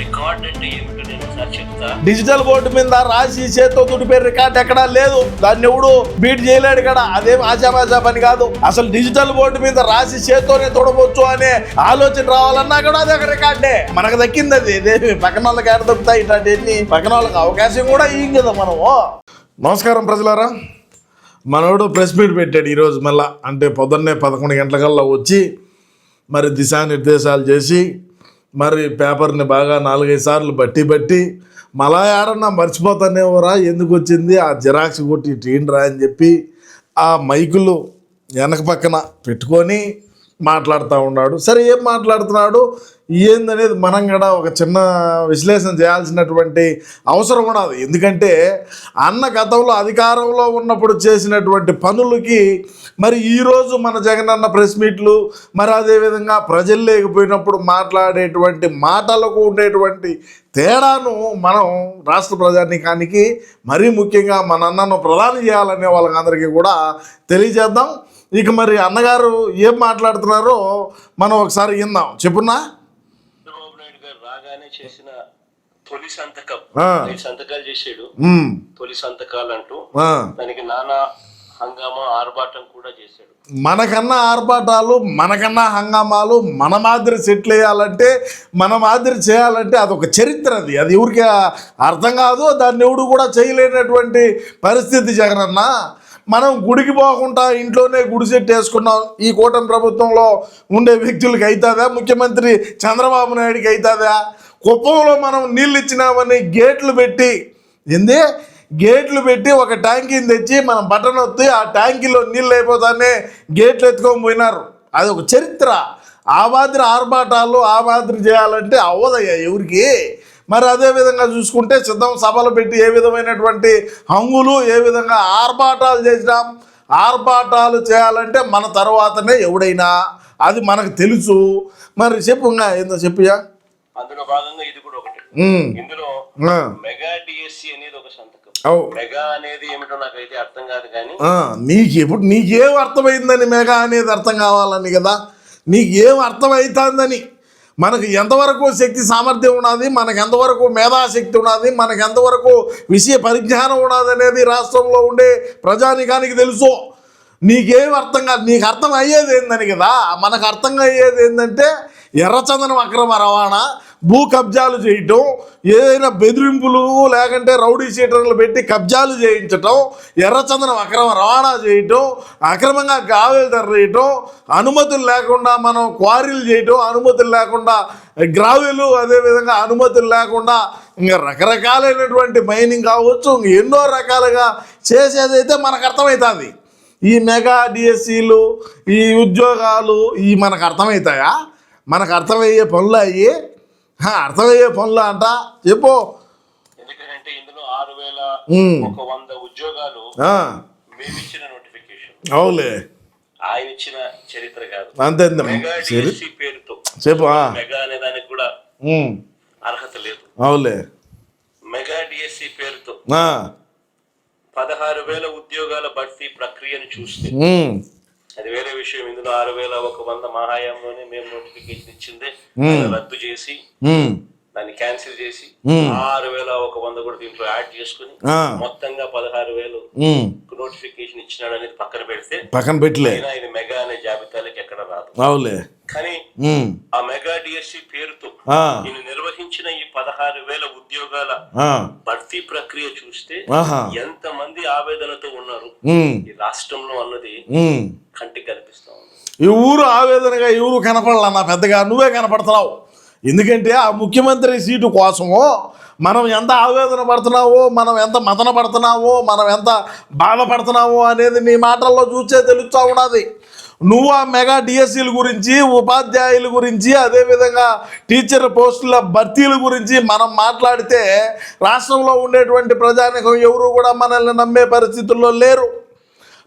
Record అంటే ఏమిటో నేను ఒకసారి చెప్తా. డిజిటల్ బోర్డు మీద రాసి చేతితో తుడిపే రికార్డ్ ఎక్కడా లేదు. దాన్ని ఎవడు బీట్ చేయలేడు కదా. అదేం ఆశామాషా పని కాదు. అసలు డిజిటల్ బోర్డు మీద రాసి చేత్తోనే తొడవచ్చు అనే ఆలోచన రావాలన్నా కూడా అది ఒక రికార్డే. మనకు దక్కింది అది. పక్కన వాళ్ళకి ఎక్కడ దొరుకుతాయి ఇట్లాంటి పక్కన వాళ్ళకి అవకాశం కూడా ఇయ్యం కదా మనము. నమస్కారం ప్రజలారా. మనోడు ప్రెస్ మీట్ పెట్టాడు ఈరోజు మళ్ళా. అంటే పొద్దున్నే 11 గంటలకల్లా వచ్చి మరి దిశానిర్దేశాలు చేసి మరి పేపర్ని బాగా 4-5 సార్లు బట్టి మళ్ళా ఏడన్నా మర్చిపోతానేవరా, ఎందుకు వచ్చింది ఆ జిరాక్స్ కొట్టి టీండ్రా అని చెప్పి ఆ మైకులు వెనక పక్కన పెట్టుకొని మాట్లాడుతూ ఉన్నాడు. సరే, ఏం మాట్లాడుతున్నాడు ఏందనేది మనం కూడా ఒక చిన్న విశ్లేషణ చేయాల్సినటువంటి అవసరం కూడా అది. ఎందుకంటే అన్న గతంలో అధికారంలో ఉన్నప్పుడు చేసినటువంటి పనులకి మరి ఈరోజు మన జగనన్న ప్రెస్ మీట్లు, మరి అదేవిధంగా ప్రజలు లేకపోయినప్పుడు మాట్లాడేటువంటి మాటలకు ఉండేటువంటి తేడాను మనం రాష్ట్ర ప్రజానీకానికి మరీ ముఖ్యంగా మన అన్నను ప్రధాని చేయాలనే వాళ్ళకందరికీ కూడా తెలియజేద్దాం. ఇక మరి అన్నగారు ఏం మాట్లాడుతున్నారో మనం ఒకసారి విందాం. చెప్పున్నా. చంద్రబాబు నాయుడు గారు రాగానే చేసిన తొలి సంతకం, 5 సంతకాలు చేసాడు. తొలి సంతకాలు అంటూ దానికి నానా హంగామా ఆర్భాటం కూడా చేశాడు. మనకన్నా ఆర్భాటాలు, మనకన్నా హంగామాలు, మన మాదిరి సెటిల్ వేయాలంటే, మన మాదిరి చేయాలంటే అదొక చరిత్ర. అది ఎవరికి అర్థం కాదు. దాన్ని ఎవడు కూడా చేయలేనటువంటి పరిస్థితి జగనన్న. మనం గుడికి పోకుండా ఇంట్లోనే గుడి సెట్ వేసుకున్నాం. ఈ కూటమి ప్రభుత్వంలో ఉండే వ్యక్తులకి అవుతుందా? ముఖ్యమంత్రి చంద్రబాబు నాయుడికి అవుతుందా? కుప్పంలో మనం నీళ్ళు ఇచ్చినామని గేట్లు పెట్టి ఒక ట్యాంకీని తెచ్చి మనం బటన్ వత్తి ఆ ట్యాంకీలో నీళ్ళు అయిపోతానే గేట్లు ఎత్తుకొని పోయినారు. అది ఒక చరిత్ర. ఆ మాదిరి ఆర్భాటాలు ఆ మాదిరి చేయాలంటే అవ్వదయ్యా ఎవరికి. మరి అదేవిధంగా చూసుకుంటే సిద్ధం సభలు పెట్టి ఏ విధమైనటువంటి హంగులు, ఏ విధంగా ఆర్భాటాలు చేసినాం. ఆర్భాటాలు చేయాలంటే మన తర్వాతనే ఎవడైనా, అది మనకు తెలుసు. మరి చెప్పుగా ఏందో చెప్పియా. అందులో భాగంగా ఇది కూడా ఒకటి. ఇందులో మెగా డిఎస్సి అనేది ఒక సంతకం. మెగా అనేది ఏమిటో నాకైతే అర్థం కాదు. కానీ నీకేం అర్థమైందని మెగా అనేది అర్థం కావాలని కదా. నీకేం అర్థమవుతుందని, మనకు ఎంతవరకు శక్తి సామర్థ్యం ఉన్నది, మనకు ఎంతవరకు మేధాశక్తి ఉన్నది, మనకు ఎంతవరకు విషయ పరిజ్ఞానం ఉన్నది అనేది రాష్ట్రంలో ఉండే ప్రజానికానికి తెలుసు. నీకేం అర్థం కాదు. నీకు అర్థం అయ్యేది ఏందని కదా. మనకు అర్థం అయ్యేది ఏంటంటే ఎర్రచందనం అక్రమ రవాణా, భూ కబ్జాలు చేయటం, ఏదైనా బెదిరింపులు లేకంటే రౌడీ షీటర్లు పెట్టి కబ్జాలు చేయించటం, ఎర్రచందనం అక్రమ రవాణా చేయటం, అక్రమంగా గావేలు తరలియటం, అనుమతులు లేకుండా మనం క్వారీలు చేయటం, అనుమతులు లేకుండా గ్రావెలు, అదేవిధంగా అనుమతులు లేకుండా ఇంకా రకరకాలైనటువంటి మైనింగ్ కావచ్చు, ఎన్నో రకాలుగా చేసేదైతే మనకు అర్థమవుతుంది. ఈ మెగా డిఎస్సీలు, ఈ ఉద్యోగాలు ఈ మనకు అర్థమవుతాయా? మనకు అర్థమయ్యే పనులు అయ్యి అర్థమయ్యే పనులు అంట చెప్పు. ఎందుకంటే ఇందులో 6,100 ఉద్యోగాలు మేమిచ్చిన నోటిఫికేషన్. అవులే, ఆయన ఇచ్చిన చరిత్ర కాదు. అంతే మెగా డిఎస్సి పేరుతో చెప్పు. మెగా అనే దానికి కూడా అర్హత లేదు. అవులే, మెగా డిఎస్సి పేరుతో 16,000 ఉద్యోగాల భర్తీ ప్రక్రియను చూస్తే అది వేరే విషయం. ఇందులో 6,100 మా హయాంలోనే మేము నోటిఫికేషన్ ఇచ్చిందే రద్దు చేసి దాన్ని క్యాన్సిల్ చేసి 6,100 కూడా దీంట్లో యాడ్ చేసుకుని మొత్తంగా 16,000 నోటిఫికేషన్ ఇచ్చినాడు అనేది పక్కన పెట్టలే. ఇది మెగా అనే జాబితాలకు ఎక్కడ రాదు. అవులే, కానీ ఆ మెగా డిఎస్సి పేరుతో నేను నిర్వహించిన ఈ 16,000 ఉద్యోగాల భర్తీ ప్రక్రియ చూస్తే ఎంత మంది ఆవేదనతో ఉన్నారు ఈ రాష్ట్రంలో అన్నది కంటికి కనిపిస్తా ఉంది. ఈ ఊరు ఆవేదనగా ఎవరు కనపడాలన్నా పెద్దగా నువ్వే కనపడుతున్నావు. ఎందుకంటే ఆ ముఖ్యమంత్రి సీటు కోసమో మనం ఎంత ఆవేదన పడుతున్నావో, మనం ఎంత మదన పడుతున్నావో, మనం ఎంత బాధపడుతున్నావో అనేది నీ మాటల్లో చూసే తెలుస్తూ ఉన్నది. నువ్వు ఆ మెగా డిఎస్సీల గురించి, ఉపాధ్యాయుల గురించి, అదేవిధంగా టీచర్ పోస్టుల భర్తీల గురించి మనం మాట్లాడితే రాష్ట్రంలో ఉండేటువంటి ప్రజానికం ఎవరు కూడా మనల్ని నమ్మే పరిస్థితుల్లో లేరు.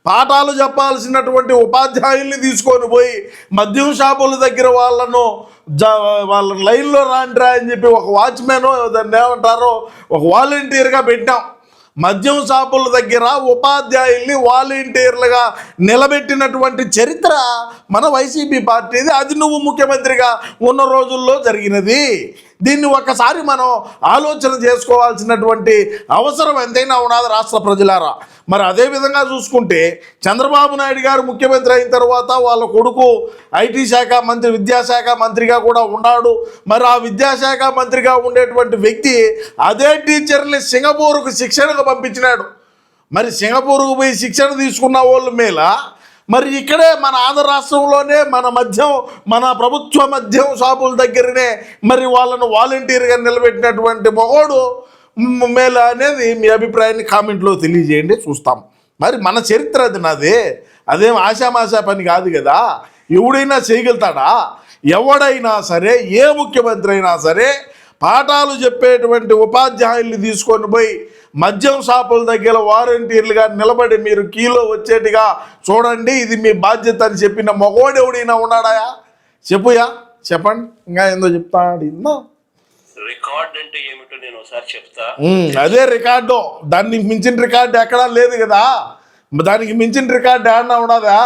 పాఠాలు చెప్పాల్సినటువంటి ఉపాధ్యాయుల్ని తీసుకొని పోయి మద్యం షాపుల దగ్గర వాళ్ళ లైన్లో రాండ్రా అని చెప్పి ఒక వాచ్మెన్ దాన్ని ఏమంటారో ఒక వాలంటీర్గా పెట్టాం. మద్యం షాపుల దగ్గర ఉపాధ్యాయుల్ని వాలంటీర్లుగా నిలబెట్టినటువంటి చరిత్ర మన వైసీపీ పార్టీది. అది నువ్వు ముఖ్యమంత్రిగా ఉన్న రోజుల్లో జరిగినది. దీన్ని ఒక్కసారి మనం ఆలోచన చేసుకోవాల్సినటువంటి అవసరం ఎంతైనా ఉన్నది రాష్ట్ర ప్రజలారా. మరి అదేవిధంగా చూసుకుంటే చంద్రబాబు నాయుడు గారు ముఖ్యమంత్రి అయిన తర్వాత వాళ్ళ కొడుకు ఐటీ శాఖ మంత్రి, విద్యాశాఖ మంత్రిగా కూడా ఉన్నాడు. మరి ఆ విద్యాశాఖ మంత్రిగా ఉండేటువంటి వ్యక్తి అదే టీచర్ని సింగపూర్కు శిక్షణకు పంపించినాడు. మరి సింగపూర్కు పోయి శిక్షణ తీసుకున్న వాళ్ళ మేల మరి ఇక్కడే మన ఆంధ్ర రాష్ట్రంలోనే మన ప్రభుత్వ మద్యం షాపుల దగ్గరనే మరి వాళ్ళను వాలంటీర్గా నిలబెట్టినటువంటి మగోడు మేల అనేది మీ అభిప్రాయాన్ని కామెంట్లో తెలియజేయండి, చూస్తాం. మరి మన చరిత్ర అది నాదే, అదేం ఆశామాషా పని కాదు కదా. ఎవడైనా చేయగలుగుతాడా? ఎవడైనా సరే, ఏ ముఖ్యమంత్రి అయినా సరే పాఠాలు చెప్పేటువంటి ఉపాధ్యాయుల్ని తీసుకొని పోయి మద్యం షాపుల దగ్గర వాలంటీర్లుగా నిలబడి మీరు కీలో వచ్చేట్టుగా చూడండి, ఇది మీ బాధ్యత అని చెప్పిన మగోడెవడైనా ఉన్నాడాయా? చెప్పండి. ఇంకా ఏందో చెప్తాడు. రికార్డ్ అంటే ఏమిటో నేను ఒకసారి చెప్తా. అదే రికార్డు, దానికి మించిన రికార్డు ఎక్కడా లేదు కదా. దానికి మించిన రికార్డు ఏమన్నా ఉన్నదా?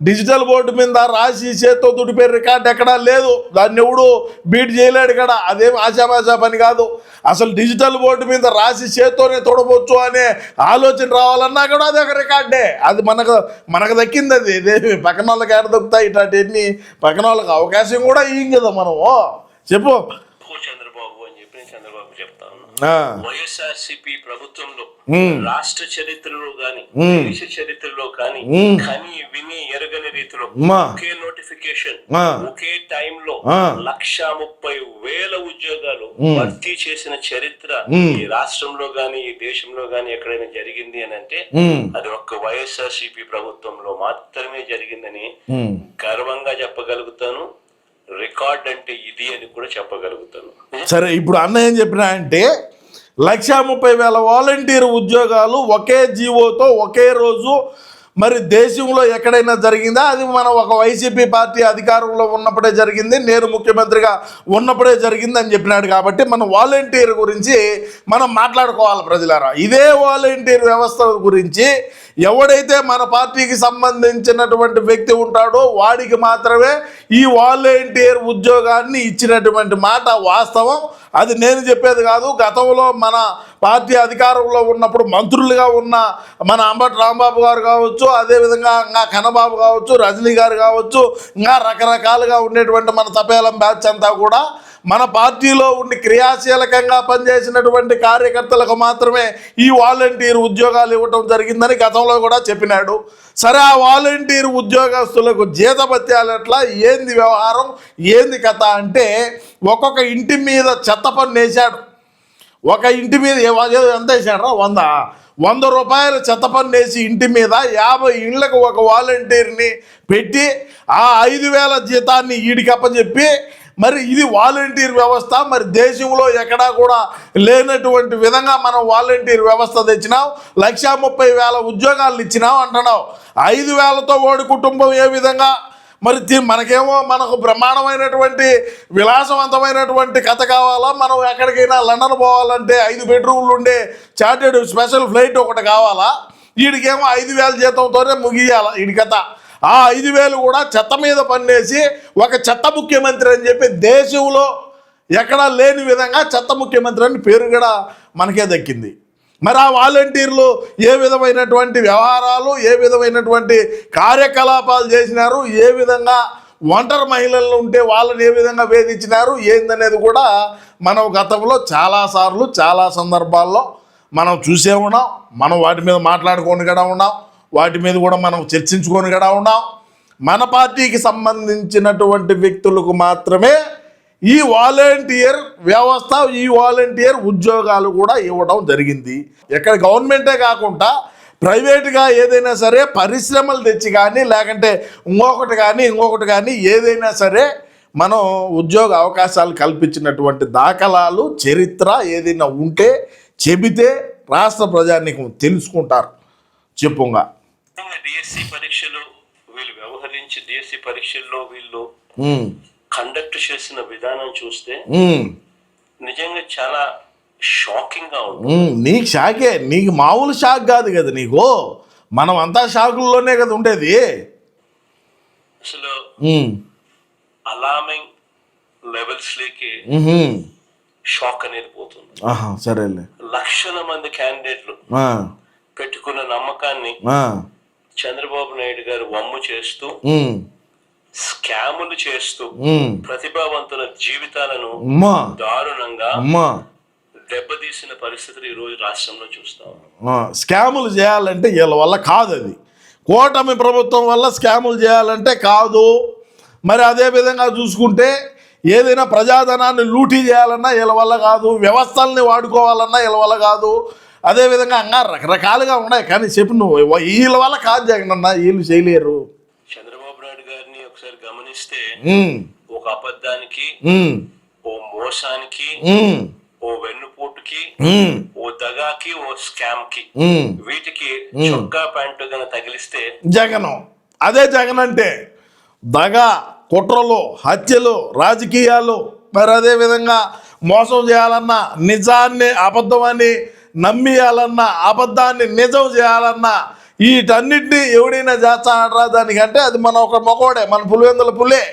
డిజిటల్ బోర్డు మీద రాసి చేత్తో తుడిపే రికార్డు ఎక్కడా లేదు. దాన్ని ఎవడు బీట్ చేయలేడు కదా. అదేం ఆశామాషా పని కాదు. అసలు డిజిటల్ బోర్డు మీద రాసి చేత్తోనే తొడవచ్చు అనే ఆలోచన రావాలన్నా కూడా అది ఒక రికార్డే. అది మనకు దక్కింది. అది ఇదేమి పక్కన వాళ్ళకి ఏడ దొక్కుతాయి ఇట్లాంటివన్నీ? పక్కన వాళ్ళకి అవకాశం కూడా ఇయ్యం కదా మనము. చెప్పు. చంద్రబాబు అని చెప్పి నేను చంద్రబాబు చెప్తా ఉన్నా. వైఎస్ఆర్సీపీ ప్రభుత్వంలో రాష్ట్ర చరిత్రలో గాని, దేశ చరిత్రలో కానీ కని విని ఎరగని రీతిలో ఒకే నోటిఫికేషన్ ఒకే టైంలో 1,30,000 ఉద్యోగాలు భర్తీ చేసిన చరిత్ర ఈ రాష్ట్రంలో గాని ఈ దేశంలో గాని ఎక్కడైనా జరిగింది అని అంటే అది ఒక్క వైఎస్ఆర్సీపీ ప్రభుత్వంలో మాత్రమే జరిగిందని గర్వంగా చెప్పగలుగుతాను. రికార్డ్ అంటే ఇది అని కూడా చెప్పగలుగుతాను. సరే, ఇప్పుడు అన్న ఏం చెప్పినా అంటే 1,30,000 వాలంటీర్ ఉద్యోగాలు ఒకే జీవోతో ఒకే రోజు మరి దేశంలో ఎక్కడైనా జరిగిందా? అది మనం ఒక వైసీపీ పార్టీ అధికారంలో ఉన్నప్పుడే జరిగింది, నేను ముఖ్యమంత్రిగా ఉన్నప్పుడే జరిగింది అని చెప్పినాడు. కాబట్టి మనం వాలంటీర్ గురించి మనం మాట్లాడుకోవాలి ప్రజలారా. ఇదే వాలంటీర్ వ్యవస్థ గురించి ఎవడైతే మన పార్టీకి సంబంధించినటువంటి వ్యక్తి ఉంటాడో వాడికి మాత్రమే ఈ వాలంటీర్ ఉద్యోగాన్ని ఇచ్చినటువంటి మాట వాస్తవం. అది నేను చెప్పేది కాదు. గతంలో మన పార్టీ అధికారంలో ఉన్నప్పుడు మంత్రులుగా ఉన్న మన అంబటి రాంబాబు గారు కావచ్చు, అదేవిధంగా ఇంకా కన్నబాబు కావచ్చు, రజనీ గారు కావచ్చు, ఇంకా రకరకాలుగా ఉండేటువంటి మన తపేలం బ్యాచ్ అంతా కూడా మన పార్టీలో ఉండి క్రియాశీలకంగా పనిచేసినటువంటి కార్యకర్తలకు మాత్రమే ఈ వాలంటీర్ ఉద్యోగాలు ఇవ్వటం జరిగిందని గతంలో కూడా చెప్పినాడు. సరే, ఆ వాలంటీర్ ఉద్యోగస్తులకు జీతభత్యాలు ఎట్లా, ఏంది వ్యవహారం, ఏంది కథ అంటే ఒక్కొక్క ఇంటి మీద చెత్త పన్ను వేశాడు. ఒక ఇంటి మీద ఎంత వేసాడు? 100 రూపాయలు చెత్త పన్ను వేసి ఇంటి మీద 50 ఇళ్లకు ఒక వాలంటీర్ని పెట్టి ఆ 5,000 జీతాన్ని ఈడికప్పచెప్పి మరి ఇది వాలంటీర్ వ్యవస్థ. మరి దేశంలో ఎక్కడా కూడా లేనటువంటి విధంగా మనం వాలంటీర్ వ్యవస్థ తెచ్చినాం. 1,30,000 ఉద్యోగాలు ఇచ్చినాం అంటున్నావు. 5,000తో ఓడి కుటుంబం ఏ విధంగా? మరి మనకు బ్రహ్మాండమైనటువంటి విలాసవంతమైనటువంటి కథ కావాలా? మనం ఎక్కడికైనా లండన్ పోవాలంటే 5 బెడ్రూమ్లు ఉండే చార్టెడ్ స్పెషల్ ఫ్లైట్ ఒకటి కావాలా? వీడికేమో 5,000 జీతంతోనే ముగియాల వీడి కథ. ఆ 5,000 కూడా చెత్త మీద పన్నేసి ఒక చెత్త ముఖ్యమంత్రి అని చెప్పి దేశంలో ఎక్కడా లేని విధంగా చెత్త ముఖ్యమంత్రి అని పేరు కూడా మనకే దక్కింది. మరి ఆ వాలంటీర్లు ఏ విధమైనటువంటి వ్యవహారాలు, ఏ విధమైనటువంటి కార్యకలాపాలు చేసినారు, ఏ విధంగా ఒంటరి మహిళలు ఉంటే వాళ్ళని ఏ విధంగా వేధించినారు ఏందనేది కూడా మనం గతంలో చాలాసార్లు చాలా సందర్భాల్లో మనం చూసే ఉన్నాం. మనం వాటి మీద మాట్లాడుకొని కూడా ఉన్నాం. వాటి మీద కూడా మనం చర్చించుకొని కూడా ఉన్నాం. మన పార్టీకి సంబంధించినటువంటి వ్యక్తులకు మాత్రమే ఈ వాలంటీర్ వ్యవస్థ, ఈ వాలంటీర్ ఉద్యోగాలు కూడా ఇవ్వడం జరిగింది. ఎక్కడ గవర్నమెంటే కాకుండా ప్రైవేట్గా ఏదైనా సరే పరిశ్రమలు తెచ్చి కానీ లేకంటే ఇంకొకటి కానీ ఏదైనా సరే మనం ఉద్యోగ అవకాశాలు కల్పించినటువంటి దాఖలాలు, చరిత్ర ఏదైనా ఉంటే చెబితే రాష్ట్ర ప్రజానీకం తెలుసుకుంటారు. చెప్పుగా డిఎస్సి పరీక్షలు వీళ్ళు వ్యవహరించి డిఎస్సి పరీక్షల్లో వీళ్ళు కండక్ట్ చేసిన విధానం చూస్తే నిజంగా చాలా షాకింగ్ గా ఉంది. నీకు షాకే, నీకు మామూలు షాక్ కాదు కదా. నీకు మనం అంతా షాకుల్లోనే కదా ఉండేది. అసలు అలార్మింగ్ లెవెల్స్ లేకి షాక్ అనేది పోతుంది. సరేలే. లక్షల మంది క్యాండిడేట్లు ఆ, పెట్టుకున్న నమ్మకాన్ని ఆ, చంద్రబాబు నాయుడు గారు వమ్ము చేస్తూ, ఉమ్, స్కాములు చేస్తూ ఉమ్. ప్రతిభావంతుల జీవితాలను అమ్మా దారుణంగా అమ్మా దెబ్బతీసిన పరిస్థితులు ఈ రోజు రాష్ట్రంలో చూస్తాం. స్కాములు చేయాలంటే వీళ్ళ వల్ల కాదు. అది కూటమి ప్రభుత్వం వల్ల స్కాములు చేయాలంటే కాదు. మరి అదే విధంగా చూసుకుంటే ఏదైనా ప్రజాధనాన్ని లూటీ చేయాలన్నా వీళ్ళ వల్ల కాదు, వ్యవస్థల్ని వాడుకోవాలన్నా వీళ్ళ వల్ల కాదు. అదేవిధంగా ఇంకా రకరకాలుగా ఉన్నాయి. కానీ చెప్పు నువ్వు, వీళ్ళ వల్ల కాదు జగన్ అన్న, వీళ్ళు చేయలేరు. చంద్రబాబు నాయుడు గారిని ఒకసారి గమనిస్తే ఉమ్, ఒక అబద్ధానికి, ఉమ్, ఓ మోసానికి, ఉమ్, ఓ వెన్నుపోటుకి, ఉమ్, ఓ దగాకి, ఓ స్కామ్ కి, ఉమ్. వీటికి చొక్కా ప్యాంటు గన తగిలిస్తే జగను. అదే జగన్ అంటే దగ, కుట్రలు, హత్యలు, రాజకీయాలు. మరి అదేవిధంగా మోసం చేయాలన్నా, నిజాన్ని అబద్ధమని నమ్మియాలన్నా, అబద్ధాన్ని నిజం చేయాలన్నా, వీటన్నిటినీ ఎవడైనా చేస్తాడరా దానికంటే అది మన ఒక మగోడే, మన పులివెందుల పులే.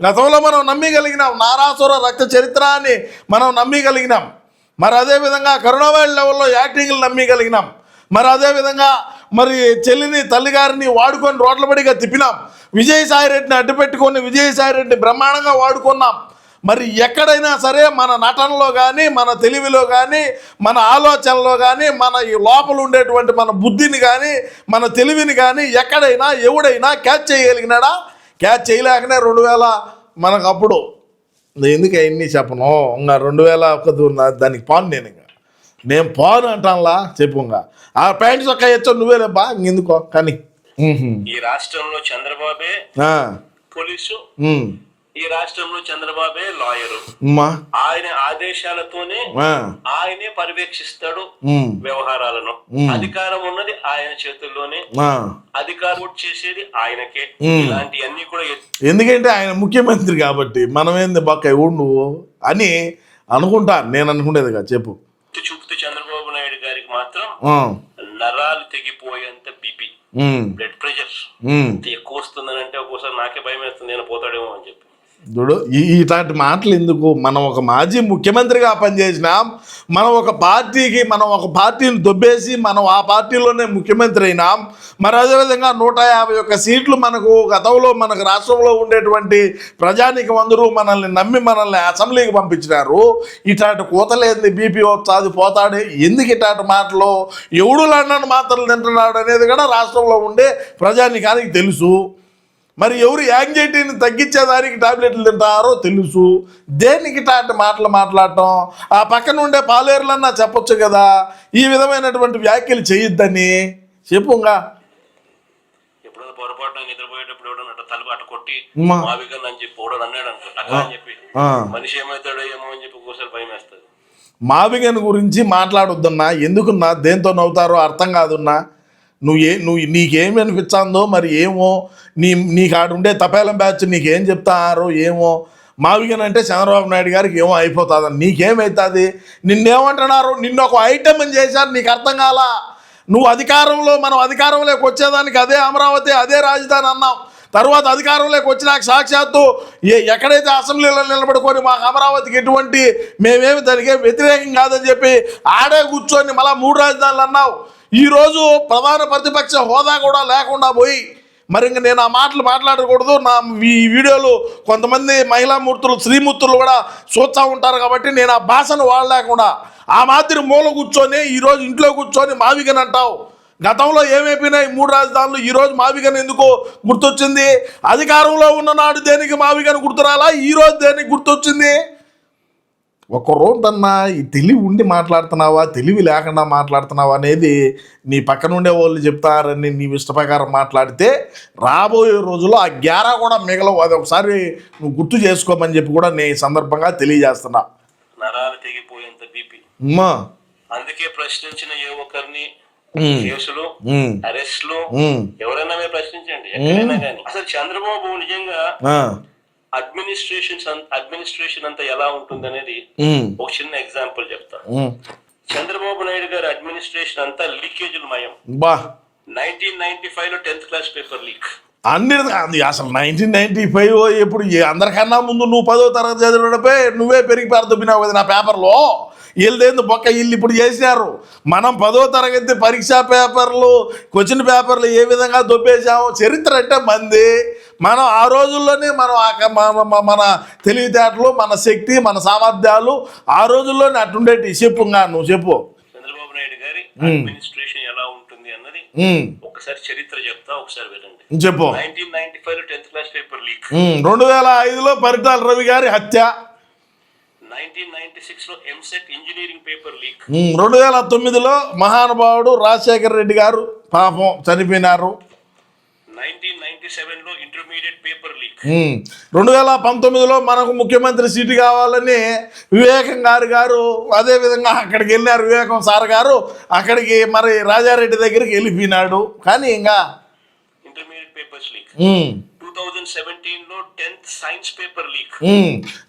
గతంలో మనం నమ్మగలిగినాం, నారాసుర రక్త చరిత్ర అని మనం నమ్మగలిగినాం. మరి అదేవిధంగా కరుణావేళ లెవెల్లో యాక్టింగ్లు నమ్మగలిగినాం. మరి అదేవిధంగా మరి చెల్లిని, తల్లిగారిని వాడుకొని రోడ్లబడిగా తిప్పినాం. విజయసాయిరెడ్డిని అడ్డుపెట్టుకొని విజయసాయిరెడ్డిని బ్రహ్మాండంగా వాడుకున్నాం. మరి ఎక్కడైనా సరే మన నటనలో కానీ, మన తెలివిలో కానీ, మన ఆలోచనలో కానీ, మన ఈ లోపల ఉండేటువంటి మన బుద్ధిని కానీ, మన తెలివిని కానీ ఎక్కడైనా ఎవడైనా క్యాచ్ చేయగలిగినాడా? క్యాచ్ చేయలేకనే 2000 మనకు అప్పుడు ఎందుకు అవన్నీ చెప్పను. ఇంకా 2001 దానికి పాను నేను పాను అంటానులా చెప్పు. ఇంకా ఆ ప్యాంట్ చొక్కా ఇచ్చా నువ్వేలేబ్బా ఇంకెందుకో కానీ. ఈ రాష్ట్రంలో చంద్రబాబే పోలీసు, ఈ రాష్ట్రంలో చంద్రబాబే లాయరు. ఆయన ఆదేశాలతోనే ఆయనే పర్యవేక్షిస్తాడు వ్యవహారాలను. అధికారం ఉన్నది ఆయన చేతుల్లోనే, అధికారం చేసేది ఆయనకే. ఇలాంటివన్నీ కూడా ఎందుకంటే ఆయన ముఖ్యమంత్రి కాబట్టి మనం ఏంది బక్క నువ్వు అని అనుకుంటా. నేను అనుకునేది కదా చెప్పు. చూపుతూ చంద్రబాబు నాయుడు గారికి మాత్రం నరాలు తెగిపోయేంత బీపీ, బ్లడ్ ప్రెషర్ ఎక్కువ వస్తుందని అంటే ఒక్కోసారి నాకే భయం వేస్తుంది, నేను పోతాడేమో అని చెప్పి. చూడు ఇలాంటి మాటలు ఎందుకు? మనం ఒక మాజీ ముఖ్యమంత్రిగా పనిచేసినాం. మనం ఒక పార్టీని దొబ్బేసి మనం ఆ పార్టీలోనే ముఖ్యమంత్రి అయినాం. మరి అదేవిధంగా 151 సీట్లు మనకు గతంలో మనకు రాష్ట్రంలో ఉండేటువంటి ప్రజానీకం అందరూ మనల్ని అసెంబ్లీకి పంపించినారు. ఇట్లాంటి కూతలేంది, బీపీ వస్తుంది పోతాడే ఎందుకు ఇట్లాంటి మాటలు? ఎవడు లండన్ మాత్రలు తింటున్నాడు అనేది కూడా రాష్ట్రంలో ఉండే ప్రజానీకానికి తెలుసు. మరి ఎవరు యాంగ్జైటీని తగ్గించేదానికి టాబ్లెట్లు తింటారో తెలుసు. దేనికి ఇట్లాంటి మాటలు మాట్లాడటం? ఆ పక్కన ఉండే పాలేరులన్నా చెప్పొచ్చు కదా ఈ విధమైనటువంటి వ్యాఖ్యలు చేయొద్దని. చెప్పుగా ఎప్పుడైనా పొరపాటున నిద్రపోయేటప్పుడు ఎవడన్నా తలుపు అట్ట కొట్టి మావిగా అని చెప్పి ఎవడో అన్నాడు అనుకో అని చెప్పి మనిషి ఏమవుతాడో ఏమో అని చెప్పి ఒక్కోసారి భయం వేస్తుంది. మావిగన్ గురించి మాట్లాడొద్దన్నా. ఎందుకున్నా? దేంతో నవ్వుతారో అర్థం కాదున్నా. నీకేమి అనిపించాందో మరి ఏమో, నీకు ఆడుండే తపేలం బ్యాచ్ నీకేం చెప్తారో ఏమో. మావిగన్ అంటే చంద్రబాబు నాయుడు గారికి ఏమో అయిపోతుందని నీకేమవుతుంది? నిన్నేమంటున్నారు? నిన్న ఒక ఐటమ్ అని చేశారు, నీకు అర్థం కాలా? మనం అధికారంలోకి వచ్చేదానికి అదే అమరావతి, అదే రాజధాని అన్నాం. తర్వాత అధికారంలోకి వచ్చినాక సాక్షాత్తు ఎక్కడైతే అసెంబ్లీలో నిలబడుకొని మాకు అమరావతికి ఎటువంటి మేమేమి దానికి వ్యతిరేకం కాదని చెప్పి ఆడే కూర్చొని మళ్ళీ 3 రాజధానులు అన్నావు. ఈరోజు ప్రధాన ప్రతిపక్ష హోదా కూడా లేకుండా పోయి మరి ఇంక నేను ఆ మాటలు మాట్లాడకూడదు. ఈ వీడియోలు కొంతమంది మహిళా మూర్తులు, శ్రీమూర్తులు కూడా చూస్తూ ఉంటారు కాబట్టి నేను ఆ భాషను వాడలేకుండా ఆ మాదిరి మూల కూర్చొని ఈరోజు ఇంట్లో కూర్చొని మావిగన్ అంటావు. గతంలో ఏమైపోయినాయి 3 రాజధానులు? ఈరోజు మావిగన్ ఎందుకు గుర్తొచ్చింది? అధికారంలో ఉన్ననాడు దేనికి మావిగన్ గుర్తురాలా? ఈరోజు దేనికి గుర్తొచ్చింది? ఒక రోజన్నా ఈ తెలివి ఉండి మాట్లాడుతున్నావా, తెలివి లేకుండా మాట్లాడుతున్నావా అనేది నీ పక్కన ఉండే వాళ్ళు చెప్తారని నీ ఇష్ట ప్రకారం మాట్లాడితే రాబోయే రోజుల్లో ఆ గ్యారా కూడా మిగలవు. అది ఒకసారి నువ్వు గుర్తు చేసుకోమని చెప్పి కూడా నేను ఈ సందర్భంగా తెలియజేస్తున్నా. నరాలు తెగిపోయేంత బీపీ. అందుకే ప్రశ్నించిన ఏ ఒక్కరిని కేసులు, అరెస్టులు ఎవరైనా ప్రశ్నించండి ఎక్కడైనా కానీ. అసలు చంద్రబాబు నిజంగా అడ్మినిస్ట్రేషన్ అంతా ఎలా ఉంటుంది అనేది ఒక చిన్న ఎగ్జాంపుల్ చెప్తా. చంద్రబాబు నాయుడు గారి అడ్మినిస్ట్రేషన్ అంతా లీకేజీలు మయం. 1995లో 10th క్లాస్ పేపర్ లీక్. అది అసలు 1995 ఎప్పుడు అందరికన్నా ముందు నువ్వు 10వ తరగతి చదివినప్పే నువ్వే పెరిగి పారదొబ్బినావు కదా నా పేపర్లో. వీళ్ళదేందు బొక్క వీళ్ళు ఇప్పుడు చేసినారు. మనం 10వ తరగతి పరీక్షా పేపర్లు క్వశ్చన్ పేపర్లు ఏ విధంగా దొబ్బేసాము. చరిత్ర అంటే మంది. మనం ఆ రోజుల్లోనే మనం మన తెలివితేటలు, మన శక్తి, మన సామర్థ్యాలు ఆ రోజుల్లోనే అటుండేటి. చెప్పుగా నువ్వు చెప్పు. చంద్రబాబు నాయుడు గారి అడ్మినిస్ట్రేషన్ ఎలా ఉంటుంది అన్నది ఒకసారి చరిత్ర చెప్తా, ఒకసారి వినండి. చెప్పు. 1995 10th క్లాస్ పేపర్ లీక్. 2005లో పరిటాల రవి గారి హత్య. 1996లో ఎంసెట్ ఇంజనీరింగ్ పేపర్ లీక్. 2009లో మహానుభావుడు రాజశేఖర రెడ్డి గారు పాపం చనిపోయినారు. 1997లో ఇంటర్మీడియట్ పేపర్ లీక్. 2019లో మనకు ముఖ్యమంత్రి సీటు కావాలని వివేకం గారు అదేవిధంగా అక్కడికి వెళ్ళినారు. వివేకం సార్ గారు అక్కడికి మరి రాజారెడ్డి దగ్గరికి వెళ్ళిపోయినాడు. కానీ ఇంకా ఇంటర్మీడియట్ పేపర్స్ లీక్. 2017లో 10th సైన్స్ పేపర్ లీక్.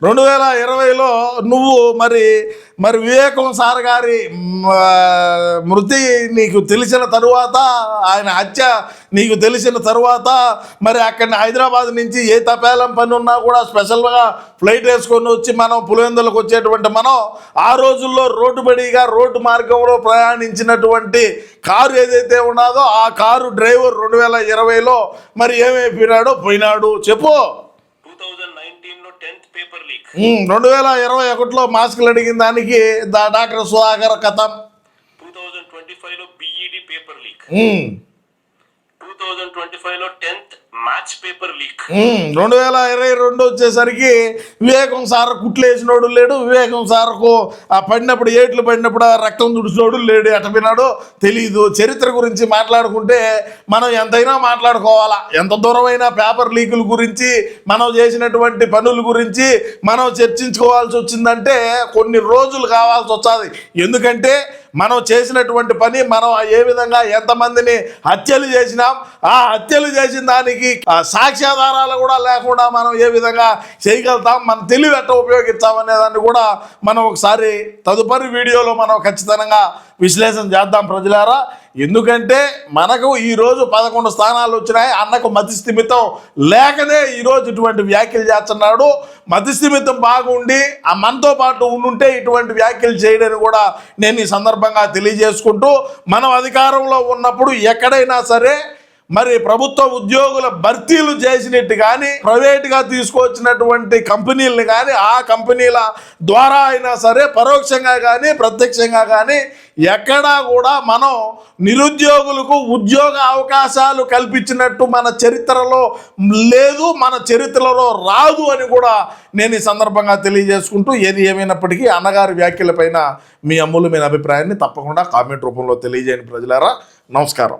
2020లో నువ్వు మరి వివేకం సార్ గారి మృతి నీకు తెలిసిన తరువాత, ఆయన హత్య నీకు తెలిసిన తరువాత మరి అక్కడిని హైదరాబాద్ నుంచి ఏ తపేలం పని ఉన్నా కూడా స్పెషల్గా ఫ్లైట్ వేసుకొని వచ్చి మనం పులివెందులకు వచ్చేటువంటి మనం ఆ రోజుల్లో రోడ్డు మార్గంలో ప్రయాణించినటువంటి కారు ఏదైతే ఉన్నదో ఆ కారు డ్రైవర్ 2020లో మరి పోయినాడు చెప్పు. 2019లో 10th పేపర్ లీక్. 2021లో మాస్కులు అడిగిన దానికి డాక్టర్ సుధాకర్ కథం. 2025లో బిఈడి పేపర్ లీక్. 2025లో 10th మ్యాథ్స్ పేపర్ లీక్. 2022 వచ్చేసరికి వివేకం సార్ కుట్లు వేసినోడు లేడు. వివేకం సార్కు పడినప్పుడు ఏట్లు పడినప్పుడు రక్తం తుడిచినోడు లేడు. ఎటపోయినాడో తెలీదు. చరిత్ర గురించి మాట్లాడుకుంటే మనం ఎంతైనా మాట్లాడుకోవాలా. ఎంత దూరమైనా పేపర్ లీకుల గురించి మనం చేసినటువంటి పనుల గురించి మనం చర్చించుకోవాల్సి వచ్చిందంటే కొన్ని రోజులు కావాల్సి వస్తుంది. ఎందుకంటే మనం చేసినటువంటి పని, మనం ఏ విధంగా ఎంతమందిని హత్యలు చేసినాం, ఆ హత్యలు చేసిన దానికి సాక్ష్యాధారాలు కూడా లేకుండా మనం ఏ విధంగా చేయగలుగుతాం, మన తెలివి ఎట్లా ఉపయోగిస్తామనే దాన్ని కూడా మనం ఒకసారి తదుపరి వీడియోలో మనం ఖచ్చితంగా విశ్లేషణ చేద్దాం ప్రజలారా. ఎందుకంటే మనకు ఈరోజు 11 స్థానాలు వచ్చినాయి. అన్నకు మతిస్థిమితం లేకనే ఈరోజు ఇటువంటి వ్యాఖ్యలు చేస్తున్నాడు. మతిస్థిమితం బాగుండి మనతో పాటు ఉండుంటే ఇటువంటి వ్యాఖ్యలు చేయడని కూడా నేను ఈ సందర్భంగా తెలియజేసుకుంటూ, మనం అధికారంలో ఉన్నప్పుడు ఎక్కడైనా సరే మరి ప్రభుత్వ ఉద్యోగుల భర్తీలు చేసినట్టు కానీ ప్రైవేట్గా తీసుకొచ్చినటువంటి కంపెనీలను కానీ ఆ కంపెనీల ద్వారా అయినా సరే పరోక్షంగా కానీ ప్రత్యక్షంగా కానీ ఎక్కడా కూడా మనం నిరుద్యోగులకు ఉద్యోగ అవకాశాలు కల్పించినట్టు మన చరిత్రలో లేదు, మన చరిత్రలో రాదు అని కూడా నేను ఈ సందర్భంగా తెలియజేసుకుంటూ, ఏది ఏమైనప్పటికీ అన్నగారి వ్యాఖ్యలపైన మీ అమూల్యమైన అభిప్రాయాన్ని తప్పకుండా కామెంట్ రూపంలో తెలియజేయండి ప్రజలారా. నమస్కారం.